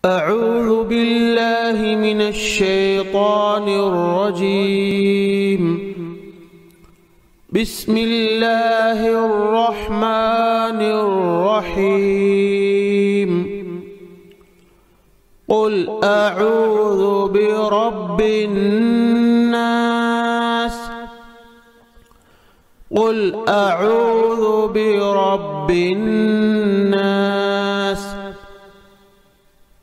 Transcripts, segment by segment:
أعوذ بالله من الشيطان الرجيم. بسم الله الرحمن الرحيم. قل أعوذ برب الناس. قل أعوذ برب الناس.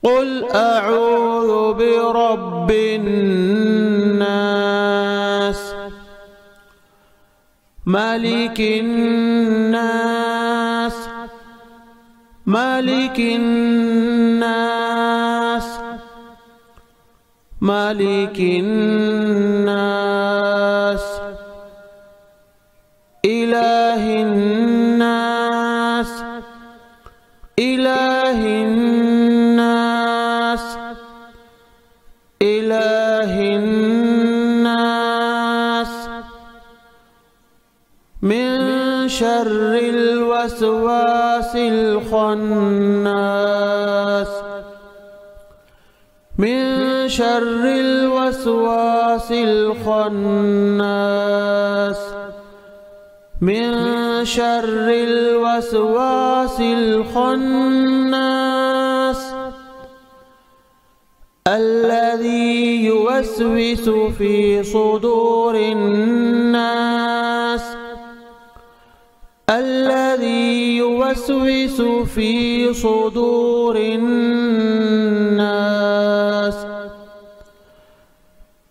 قل أعوذ برب الناس. ملك الناس. ملك الناس. ملك الناس. إله الناس. إله الناس. إله الناس. من شر الوسواس الخناس. من شر الوسواس الخناس. من شر الوسواس الخناس الذي يوسوس في صدور الناس. الذي يوسوس في صدور الناس.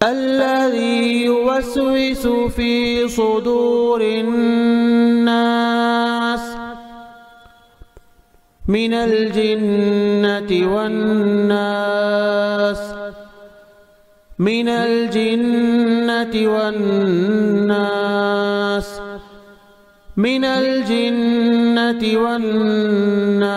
الذي يوسوس في صدور الناس من الجنة والناس. من الجنة والناس. من الجنة والناس.